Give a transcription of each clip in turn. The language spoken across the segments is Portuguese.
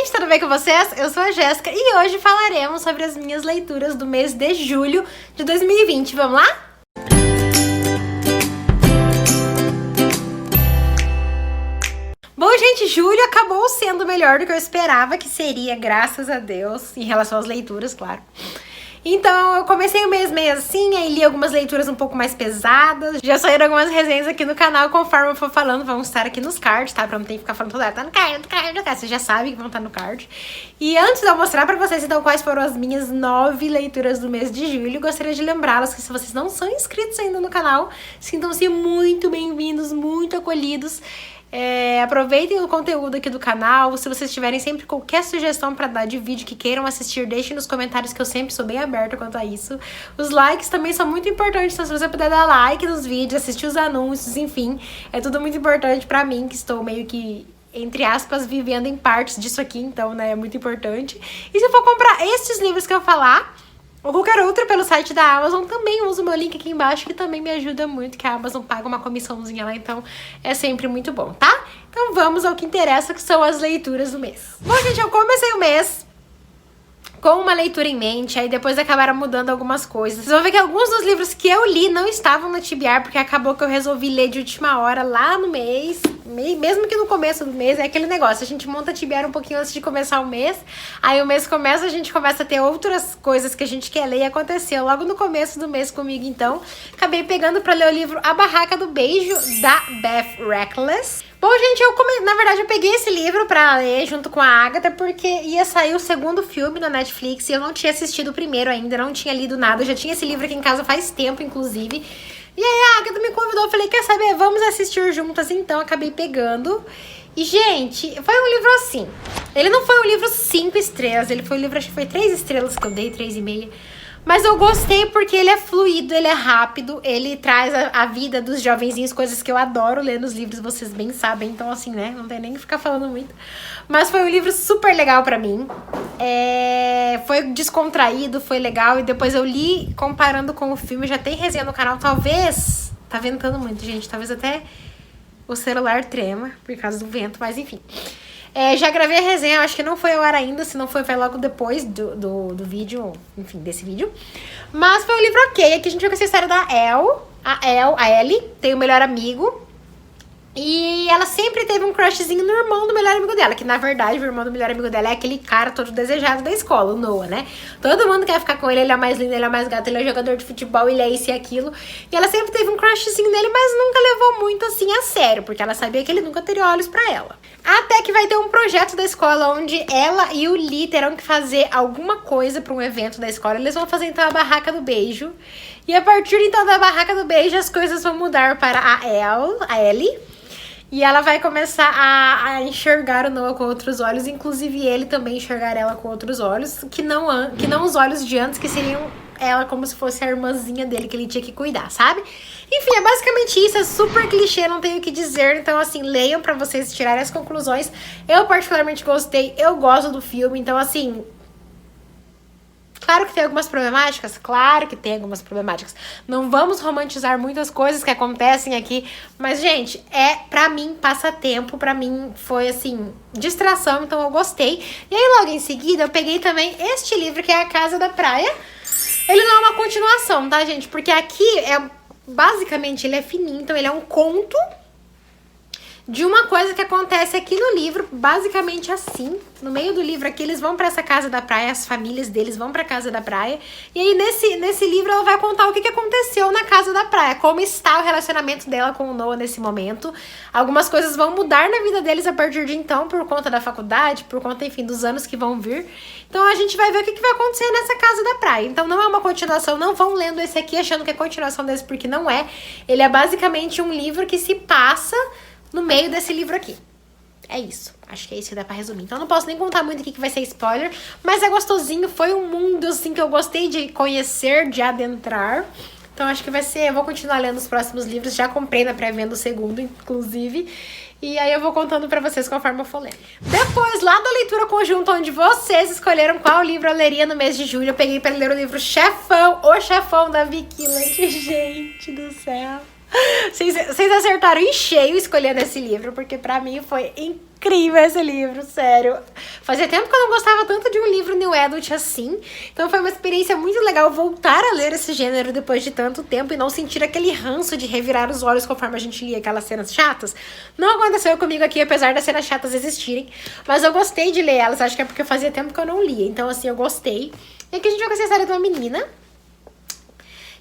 gente, tudo bem com vocês? Eu sou a Jéssica e hoje falaremos sobre as minhas leituras do mês de julho de 2020. Vamos lá? Bom, gente, julho acabou sendo melhor do que eu esperava que seria, graças a Deus, em relação às leituras, claro. Então, eu comecei o mês meio assim, aí li algumas leituras um pouco mais pesadas. Já saíram algumas resenhas aqui no canal, conforme eu for falando, vão estar aqui nos cards, tá? Pra não ter que ficar falando toda hora, tá no card, no card, no card. Vocês já sabem que vão estar no card. E antes de eu mostrar pra vocês, então, quais foram as minhas 9 leituras do mês de julho, gostaria de lembrá-las que se vocês não são inscritos ainda no canal, sintam-se muito bem-vindos, muito acolhidos. Aproveitem o conteúdo aqui do canal. Se vocês tiverem sempre qualquer sugestão pra dar de vídeo que queiram assistir, deixem nos comentários que eu sempre sou bem aberta quanto a isso. Os likes também são muito importantes, então se você puder dar like nos vídeos, assistir os anúncios, enfim, é tudo muito importante pra mim, que estou meio que, entre aspas, vivendo em partes disso aqui, então, né, é muito importante. E se for comprar esses livros que eu falar, ou qualquer outro pelo site da Amazon, também uso o meu link aqui embaixo, que também me ajuda muito, que a Amazon paga uma comissãozinha lá, então é sempre muito bom, tá? Então vamos ao que interessa, que são as leituras do mês. Bom, gente, eu comecei o mês com uma leitura em mente, aí depois acabaram mudando algumas coisas. Vocês vão ver que alguns dos livros que eu li não estavam no TBR, porque acabou que eu resolvi ler de última hora lá no mês, mesmo que no começo do mês, é aquele negócio, a gente monta TBR um pouquinho antes de começar o mês, aí o mês começa, a gente começa a ter outras coisas que a gente quer ler, e aconteceu logo no começo do mês comigo, então, acabei pegando pra ler o livro A Barraca do Beijo, da Beth Reckless. Bom, gente, na verdade eu peguei esse livro pra ler junto com a Agatha, porque ia sair o segundo filme na Netflix e eu não tinha assistido o primeiro ainda, não tinha lido nada, eu já tinha esse livro aqui em casa faz tempo, inclusive. E aí a Agatha me convidou, eu falei, quer saber, vamos assistir juntas, então acabei pegando. E, gente, foi um livro assim, ele não foi um livro 5 estrelas, ele foi um livro, acho que foi 3 estrelas que eu dei, 3,5. Mas eu gostei porque ele é fluido, ele é rápido, ele traz a vida dos jovenzinhos, coisas que eu adoro ler nos livros, vocês bem sabem, então assim, né, não tem nem que ficar falando muito. Mas foi um livro super legal pra mim, foi descontraído, foi legal, e depois eu li comparando com o filme, já tem resenha no canal, talvez, tá ventando muito, gente, talvez até o celular trema por causa do vento, mas enfim. Já gravei a resenha, acho que não foi ao ar ainda, se não foi, vai logo depois do vídeo, enfim, desse vídeo. Mas foi um livro ok, aqui a gente vai conhecer a história da a Ellie, tem o melhor amigo. E ela sempre teve um crushzinho no irmão do melhor amigo dela, que na verdade o irmão do melhor amigo dela é aquele cara todo desejado da escola, o Noah, né? Todo mundo quer ficar com ele, ele é mais lindo, ele é mais gato, ele é jogador de futebol, ele é isso e aquilo. E ela sempre teve um crushzinho nele, mas nunca levou muito assim a sério, porque ela sabia que ele nunca teria olhos pra ela. Até que vai ter um projeto da escola onde ela e o Lee terão que fazer alguma coisa pra um evento da escola. Eles vão fazer então a Barraca do Beijo. E a partir então da Barraca do Beijo as coisas vão mudar para a Ellie. E ela vai começar a enxergar o Noah com outros olhos, inclusive ele também enxergar ela com outros olhos, que não os olhos de antes, que seriam ela como se fosse a irmãzinha dele, que ele tinha que cuidar, sabe? Enfim, é basicamente isso, é super clichê, não tenho o que dizer, então assim, leiam pra vocês tirarem as conclusões. Eu particularmente gostei, eu gosto do filme, então assim... Claro que tem algumas problemáticas, claro que tem algumas problemáticas. Não vamos romantizar muitas coisas que acontecem aqui, mas, gente, pra mim, passatempo, pra mim foi, assim, distração, então eu gostei. E aí, logo em seguida, eu peguei também este livro, que é A Casa da Praia. Ele não é uma continuação, tá, gente? Porque aqui, basicamente, ele é fininho, então ele é um conto de uma coisa que acontece aqui no livro, basicamente assim. No meio do livro aqui, eles vão pra essa casa da praia, as famílias deles vão pra casa da praia. E aí, nesse livro, ela vai contar o que aconteceu na casa da praia, como está o relacionamento dela com o Noah nesse momento. Algumas coisas vão mudar na vida deles a partir de então, por conta da faculdade, por conta, enfim, dos anos que vão vir. Então, a gente vai ver o que vai acontecer nessa casa da praia. Então, não é uma continuação, não vão lendo esse aqui achando que é continuação desse, porque não é. Ele é basicamente um livro que se passa no meio desse livro aqui. É isso. Acho que é isso que dá pra resumir. Então eu não posso nem contar muito aqui que vai ser spoiler, mas é gostosinho. Foi um mundo, assim, que eu gostei de conhecer, de adentrar. Então acho que vai ser... Eu vou continuar lendo os próximos livros. Já comprei na pré-venda o segundo, inclusive. E aí eu vou contando pra vocês conforme eu for lendo. Depois, lá da leitura conjunta, onde vocês escolheram qual livro eu leria no mês de julho, eu peguei pra ler o livro Chefão, O Chefão, da Vicky Lante. Gente do céu. Vocês acertaram em cheio escolhendo esse livro, porque pra mim foi incrível. incrível esse livro, sério. Fazia tempo que eu não gostava tanto de um livro new adult assim. Então foi uma experiência muito legal voltar a ler esse gênero depois de tanto tempo e não sentir aquele ranço de revirar os olhos conforme a gente lia aquelas cenas chatas. Não aconteceu comigo aqui, apesar das cenas chatas existirem. Mas eu gostei de ler elas, acho que é porque fazia tempo que eu não lia. Então, assim, eu gostei. E aqui a gente vai conhecer a história de uma menina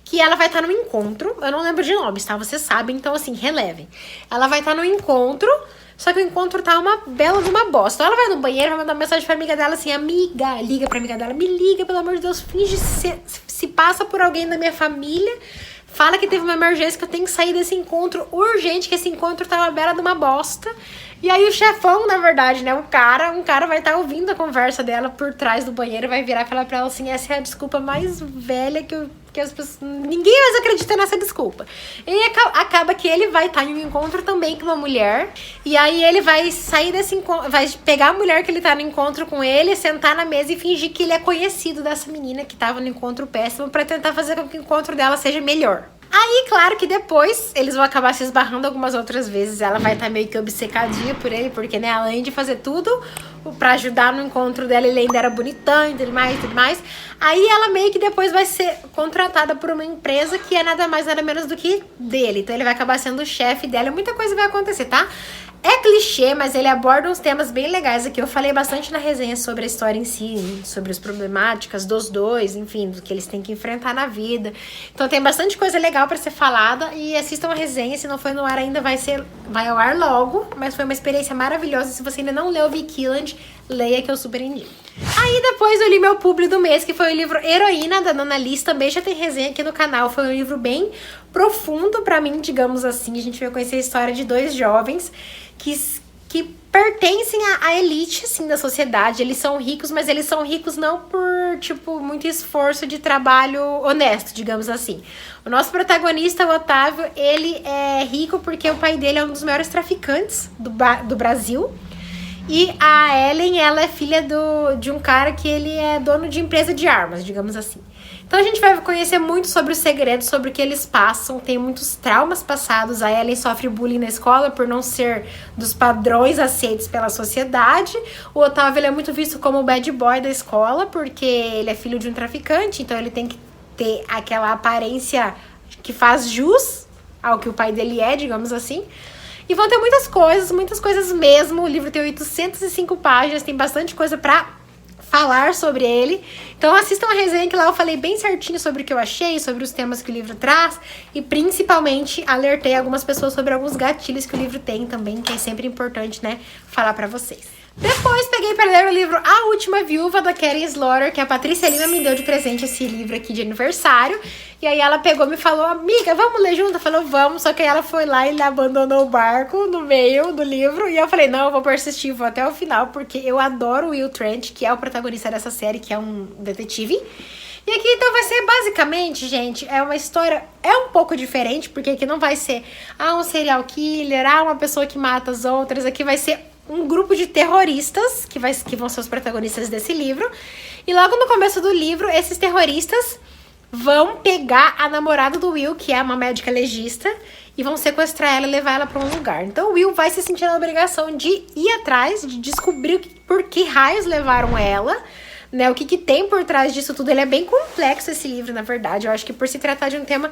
que ela vai estar no encontro. Eu não lembro de nomes, tá? Vocês sabem, então assim, relevem. Ela vai estar no encontro, só que o encontro tá uma bela de uma bosta. Ela vai no banheiro, vai mandar uma mensagem pra amiga dela assim, amiga, liga pra amiga dela, me liga, pelo amor de Deus, finge se passa por alguém da minha família, fala que teve uma emergência, que eu tenho que sair desse encontro urgente, que esse encontro tá uma bela de uma bosta. E aí o chefão, na verdade, né, um cara vai estar ouvindo a conversa dela por trás do banheiro, vai virar e falar pra ela assim, essa é a desculpa mais velha que as pessoas... Ninguém mais acredita nessa desculpa. E acaba que ele vai estar em um encontro também com uma mulher, e aí ele vai sair desse encontro, vai pegar a mulher que ele tá no encontro com ele, sentar na mesa e fingir que ele é conhecido dessa menina que tava no encontro péssimo pra tentar fazer com que o encontro dela seja melhor. Aí, claro que depois eles vão acabar se esbarrando algumas outras vezes. Ela vai estar meio que obcecadinha por ele, porque, né, além de fazer tudo pra ajudar no encontro dela, ele ainda era bonitão e tudo mais. Aí ela meio que depois vai ser contratada por uma empresa que é nada mais, nada menos do que dele. Então ele vai acabar sendo o chefe dela e muita coisa vai acontecer, tá? É clichê, mas ele aborda uns temas bem legais aqui. Eu falei bastante na resenha sobre a história em si, sobre as problemáticas dos dois, enfim, do que eles têm que enfrentar na vida. Então tem bastante coisa legal pra ser falada e assistam a resenha. Se não foi no ar ainda, vai ao ar logo. Mas foi uma experiência maravilhosa. Se você ainda não leu Vigilant, leia que eu super indico. Aí depois eu li meu publi do mês, que foi o livro Heroína, da Dona Liz. Também já tem resenha aqui no canal. Foi um livro bem profundo pra mim, digamos assim. A gente vai conhecer a história de dois jovens que pertencem à elite, assim, da sociedade. Eles são ricos, mas eles são ricos não por, tipo, muito esforço de trabalho honesto, digamos assim. O nosso protagonista, o Otávio, ele é rico porque o pai dele é um dos maiores traficantes do Brasil. E a Ellen, ela é filha de um cara que ele é dono de empresa de armas, digamos assim. Então a gente vai conhecer muito sobre os segredos, sobre o que eles passam. Tem muitos traumas passados. A Ellen sofre bullying na escola por não ser dos padrões aceitos pela sociedade. O Otávio, ele é muito visto como o bad boy da escola, porque ele é filho de um traficante. Então ele tem que ter aquela aparência que faz jus ao que o pai dele é, digamos assim. E vão ter muitas coisas mesmo. O livro tem 805 páginas, tem bastante coisa pra falar sobre ele. Então assistam a resenha que lá eu falei bem certinho sobre o que eu achei, sobre os temas que o livro traz e principalmente alertei algumas pessoas sobre alguns gatilhos que o livro tem também, que é sempre importante, né, falar pra vocês. Depois peguei para ler o livro A Última Viúva, da Karen Slaughter, que a Patrícia Lima me deu de presente esse livro aqui de aniversário. E aí ela pegou e me falou, amiga, vamos ler junto? Falou, vamos. Só que aí ela foi lá e abandonou o barco no meio do livro. E eu falei, não, eu vou persistir, vou até o final, porque eu adoro o Will Trent, que é o protagonista dessa série, que é um detetive. E aqui então vai ser basicamente, gente, é uma história, é um pouco diferente, porque aqui não vai ser, um serial killer, uma pessoa que mata as outras. Aqui vai ser um grupo de terroristas que vão ser os protagonistas desse livro. E logo no começo do livro, esses terroristas vão pegar a namorada do Will, que é uma médica legista, e vão sequestrar ela e levar ela para um lugar. Então o Will vai se sentir na obrigação de ir atrás, de descobrir por que raios levaram ela, né? O que tem por trás disso tudo. Ele é bem complexo, esse livro, na verdade. Eu acho que por se tratar de um tema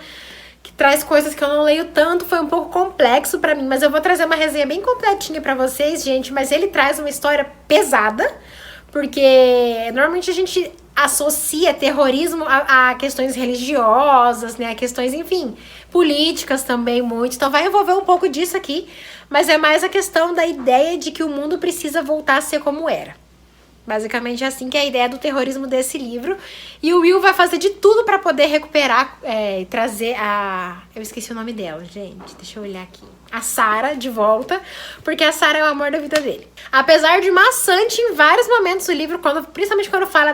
que traz coisas que eu não leio tanto, foi um pouco complexo pra mim, mas eu vou trazer uma resenha bem completinha pra vocês, gente. Mas ele traz uma história pesada, porque normalmente a gente associa terrorismo a questões religiosas, né, a questões, enfim, políticas também muito. Então vai envolver um pouco disso aqui, mas é mais a questão da ideia de que o mundo precisa voltar a ser como era. Basicamente é assim que é a ideia do terrorismo desse livro. E o Will vai fazer de tudo pra poder recuperar, trazer a... Eu esqueci o nome dela, gente. Deixa eu olhar aqui. A Sarah de volta, porque a Sarah é o amor da vida dele. Apesar de maçante em vários momentos do livro, principalmente quando fala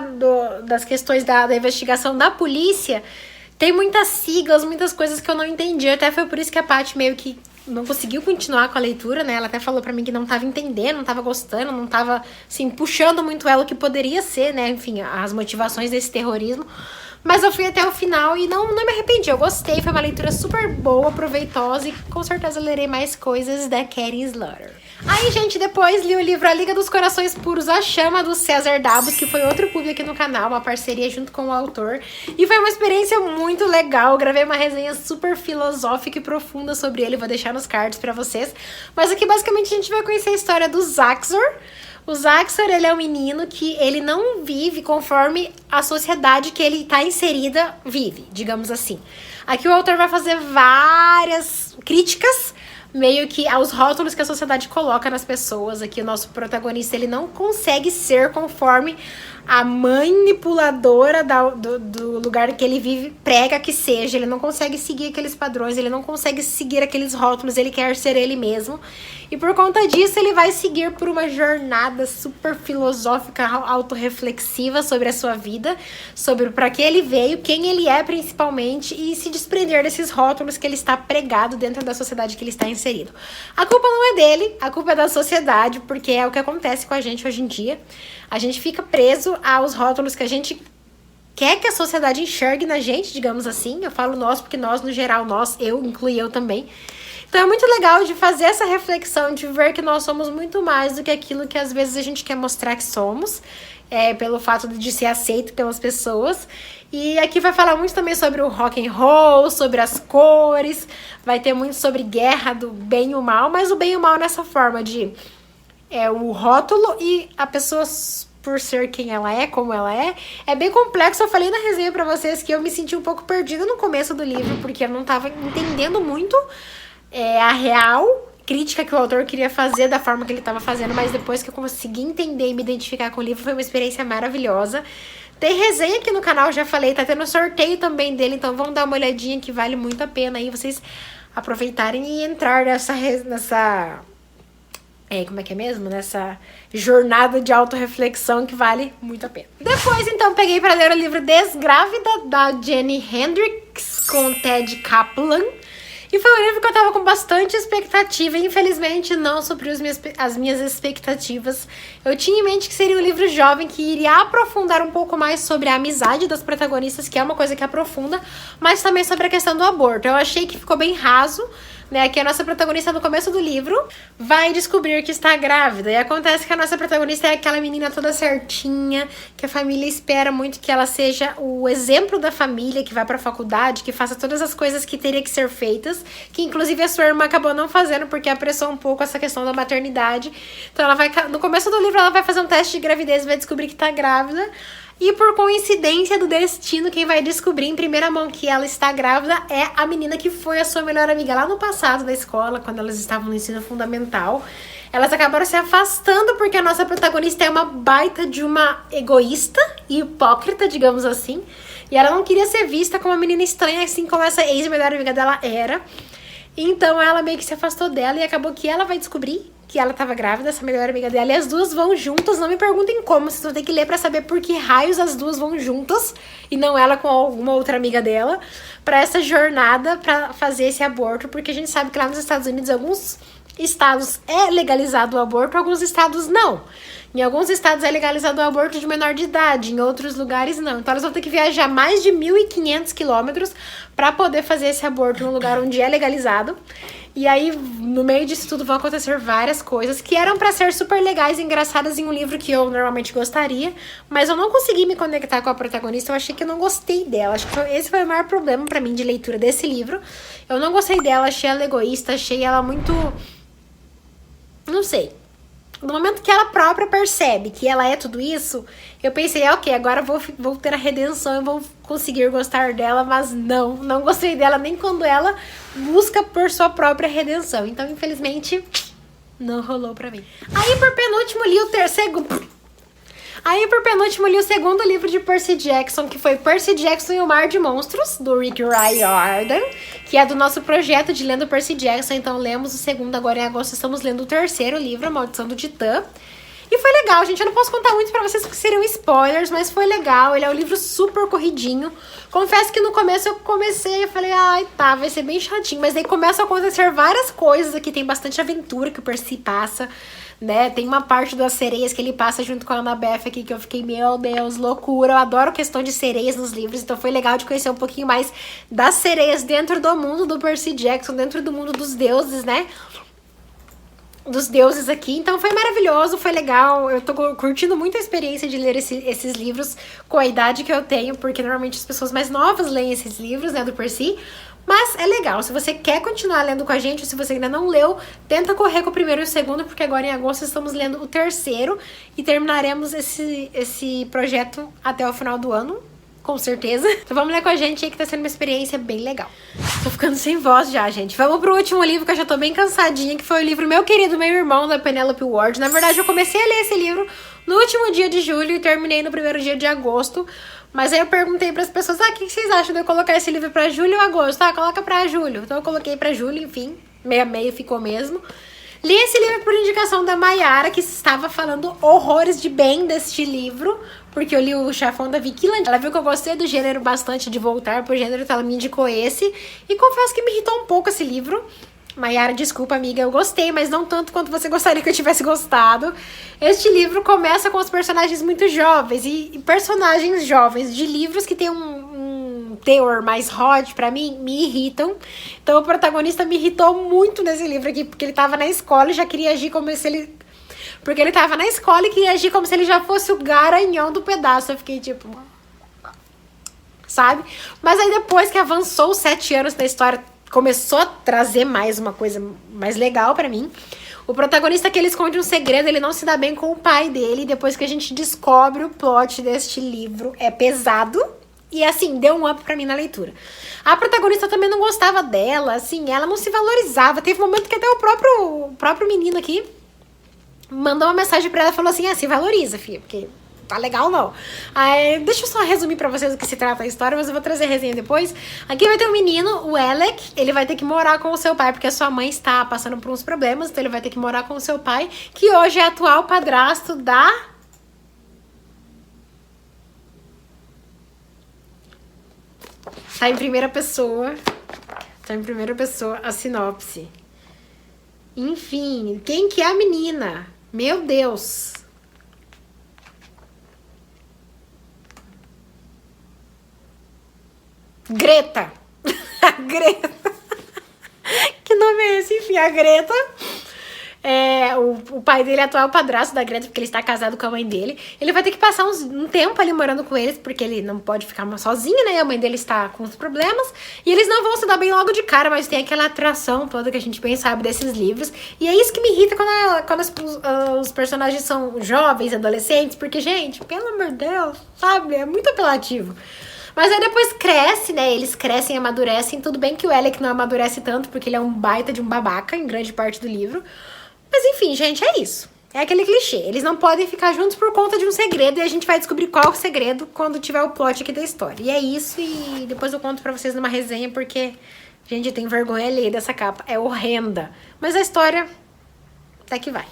das questões da investigação da polícia, tem muitas siglas, muitas coisas que eu não entendi. Até foi por isso que a Paty meio que não conseguiu continuar com a leitura, né? Ela até falou pra mim que não tava entendendo, não tava gostando, não tava, assim, puxando muito ela o que poderia ser, né? Enfim, as motivações desse terrorismo. Mas eu fui até o final e não me arrependi. Eu gostei, foi uma leitura super boa, proveitosa e com certeza lerei mais coisas da Katy Slaughter. Aí, gente, depois li o livro A Liga dos Corações Puros, A Chama, do César Dabos, que foi outro publi aqui no canal, uma parceria junto com o autor. E foi uma experiência muito legal, eu gravei uma resenha super filosófica e profunda sobre ele, vou deixar nos cards pra vocês. Mas aqui, basicamente, a gente vai conhecer a história do Zaxor. O Zaxor, ele é um menino que ele não vive conforme a sociedade que ele tá inserida vive, digamos assim. Aqui o autor vai fazer várias críticas meio que aos rótulos que a sociedade coloca nas pessoas. Aqui o nosso protagonista, ele não consegue ser conforme a manipuladora do lugar que ele vive prega que seja. Ele não consegue seguir aqueles padrões, ele não consegue seguir aqueles rótulos, ele quer ser ele mesmo. E por conta disso, ele vai seguir por uma jornada super filosófica, autorreflexiva sobre a sua vida, sobre para que ele veio, quem ele é principalmente, e se desprender desses rótulos que ele está pregado dentro da sociedade que ele está inserido. A culpa não é dele, a culpa é da sociedade, porque é o que acontece com a gente hoje em dia. A gente fica preso aos rótulos que a gente quer que a sociedade enxergue na gente, digamos assim. Eu falo nós porque nós, no geral, nós, eu, inclui eu também. Então é muito legal de fazer essa reflexão, de ver que nós somos muito mais do que aquilo que às vezes a gente quer mostrar que somos, pelo fato de ser aceito pelas pessoas. E aqui vai falar muito também sobre o rock and roll, sobre as cores, vai ter muito sobre guerra do bem e o mal, mas o bem e o mal nessa forma de o rótulo e a pessoa por ser quem ela é, como ela é bem complexo. Eu falei na resenha pra vocês que eu me senti um pouco perdida no começo do livro, porque eu não tava entendendo muito a real crítica que o autor queria fazer da forma que ele estava fazendo, mas depois que eu consegui entender e me identificar com o livro, foi uma experiência maravilhosa. Tem resenha aqui no canal, já falei, tá tendo sorteio também dele, então vão dar uma olhadinha que vale muito a pena aí vocês aproveitarem e entrar nessa como é que é mesmo? Nessa jornada de autorreflexão que vale muito a pena. Depois, então, peguei para ler o livro Desgrávida, da Jenny Hendricks, com Ted Kaplan. E foi um livro que eu tava com bastante expectativa e infelizmente não supriu as minhas expectativas. Eu tinha em mente que seria um livro jovem que iria aprofundar um pouco mais sobre a amizade das protagonistas, que é uma coisa que aprofunda, mas também sobre a questão do aborto. Eu achei que ficou bem raso, né? Que a nossa protagonista no começo do livro vai descobrir que está grávida. E acontece que a nossa protagonista é aquela menina toda certinha, que a família espera muito que ela seja o exemplo da família, que vai pra faculdade, que faça todas as coisas que teria que ser feitas, que inclusive a sua irmã acabou não fazendo porque apressou um pouco essa questão da maternidade. Então ela vai, no começo do livro, ela vai fazer um teste de gravidez e vai descobrir que tá grávida. E por coincidência do destino, quem vai descobrir em primeira mão que ela está grávida é a menina que foi a sua melhor amiga lá no passado da escola, quando elas estavam no ensino fundamental. Elas acabaram se afastando porque a nossa protagonista é uma baita de uma egoísta e hipócrita, digamos assim. E ela não queria ser vista como uma menina estranha, assim como essa ex-melhor amiga dela era. Então ela meio que se afastou dela e acabou que ela vai descobrir que ela tava grávida, essa melhor amiga dela, e as duas vão juntas. Não me perguntem como, vocês vão ter que ler pra saber por que raios as duas vão juntas e não ela com alguma outra amiga dela, pra essa jornada pra fazer esse aborto, porque a gente sabe que lá nos Estados Unidos alguns estados é legalizado o aborto, alguns estados não. Em alguns estados é legalizado o aborto de menor de idade, em outros lugares não. Então elas vão ter que viajar mais de 1.500 quilômetros para poder fazer esse aborto num lugar onde é legalizado. E aí, no meio disso tudo, vão acontecer várias coisas que eram para ser super legais e engraçadas em um livro que eu normalmente gostaria, mas eu não consegui me conectar com a protagonista, eu achei que eu não gostei dela. Acho que esse foi o maior problema para mim de leitura desse livro. Eu não gostei dela, achei ela egoísta, achei ela muito... não sei. No momento que ela própria percebe que ela é tudo isso, eu pensei, ok, agora vou ter a redenção, eu vou conseguir gostar dela, mas não gostei dela nem quando ela busca por sua própria redenção. Então, infelizmente, não rolou pra mim. Aí, por penúltimo, li o segundo livro de Percy Jackson, que foi Percy Jackson e o Mar de Monstros, do Rick Riordan, que é do nosso projeto de lendo Percy Jackson. Então lemos o segundo, agora em agosto estamos lendo o terceiro livro, A Maldição do Titã. E foi legal, gente, eu não posso contar muito pra vocês porque seriam spoilers, mas foi legal, ele é um livro super corridinho. Confesso que no começo eu comecei e falei, ai tá, vai ser bem chatinho, mas daí começam a acontecer várias coisas aqui, tem bastante aventura que o Percy passa. né? Tem uma parte das sereias que ele passa junto com a Annabeth aqui que eu fiquei, meu Deus, loucura. Eu adoro questão de sereias nos livros, então foi legal de conhecer um pouquinho mais das sereias dentro do mundo do Percy Jackson, dentro do mundo dos deuses, né? Dos deuses aqui, então foi maravilhoso, foi legal, eu tô curtindo muito a experiência de ler esses livros com a idade que eu tenho, porque normalmente as pessoas mais novas leem esses livros, né, do Percy, mas é legal, se você quer continuar lendo com a gente, ou se você ainda não leu, tenta correr com o primeiro e o segundo, porque agora em agosto estamos lendo o terceiro e terminaremos esse projeto até o final do ano. Com certeza. Então vamos ler com a gente aí que tá sendo uma experiência bem legal. Tô ficando sem voz já, gente. Vamos pro último livro que eu já tô bem cansadinha, que foi o livro Meu Querido Meu Irmão, da Penelope Ward. Na verdade, eu comecei a ler esse livro no último dia de julho e terminei no primeiro dia de agosto. Mas aí eu perguntei pras pessoas, o que vocês acham de eu colocar esse livro pra julho ou agosto? Coloca pra julho. Então eu coloquei pra julho, enfim. Meio a meio ficou mesmo. Li esse livro por indicação da Mayara, que estava falando horrores de bem deste livro, porque eu li o Chefão da Viquila. Ela viu que eu gostei do gênero bastante, de voltar pro gênero, então ela me indicou esse. E confesso que me irritou um pouco esse livro. Mayara, desculpa, amiga, eu gostei, mas não tanto quanto você gostaria que eu tivesse gostado. Este livro começa com os personagens muito jovens, e personagens jovens de livros que tem um teor mais hot, pra mim, me irritam. Então o protagonista me irritou muito nesse livro aqui, porque ele tava na escola e já queria agir como se ele... Porque ele tava na escola e queria agir como se ele já fosse o garanhão do pedaço. Eu fiquei tipo... Sabe? Mas aí depois que avançou os 7 anos da história, começou a trazer mais uma coisa mais legal pra mim. O protagonista que ele esconde um segredo, ele não se dá bem com o pai dele. Depois que a gente descobre o plot deste livro, é pesado. E assim, deu um up pra mim na leitura. A protagonista também não gostava dela, assim, ela não se valorizava. Teve um momento que até o próprio menino aqui mandou uma mensagem pra ela e falou assim, se valoriza, filha, porque tá legal não. Aí, deixa eu só resumir pra vocês do que se trata a história, mas eu vou trazer a resenha depois. Aqui vai ter um menino, o Alec, ele vai ter que morar com o seu pai, porque a sua mãe está passando por uns problemas, então ele vai ter que morar com o seu pai, que hoje é atual padrasto da... Tá em primeira pessoa. Tá em primeira pessoa a sinopse. Enfim, quem que é a menina? Meu Deus. Greta. A Greta. Que nome é esse? Enfim, a Greta. O pai dele é atual padrasto da Greta, porque ele está casado com a mãe dele. Ele vai ter que passar um tempo ali morando com eles, porque ele não pode ficar sozinho, né? A mãe dele está com os problemas. E eles não vão se dar bem logo de cara, mas tem aquela atração toda que a gente bem sabe desses livros. E é isso que me irrita quando os personagens são jovens, adolescentes, porque, gente, pelo amor de Deus, sabe? É muito apelativo. Mas aí depois cresce, né? Eles crescem, amadurecem. Tudo bem que o Alec não amadurece tanto, porque ele é um baita de um babaca em grande parte do livro. Mas enfim, gente, é isso. É aquele clichê. Eles não podem ficar juntos por conta de um segredo e a gente vai descobrir qual é o segredo quando tiver o plot aqui da história. E é isso, e depois eu conto pra vocês numa resenha, porque, gente, eu tenho vergonha alheia dessa capa. É horrenda. Mas a história até que vai.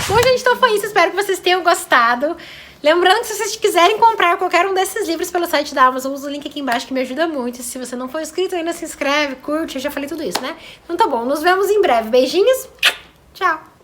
Bom, gente, então foi isso. Espero que vocês tenham gostado. Lembrando que se vocês quiserem comprar qualquer um desses livros pelo site da Amazon, usa o link aqui embaixo que me ajuda muito. E se você não for inscrito ainda, se inscreve, curte. Eu já falei tudo isso, né? Então tá bom, nos vemos em breve. Beijinhos. Tchau.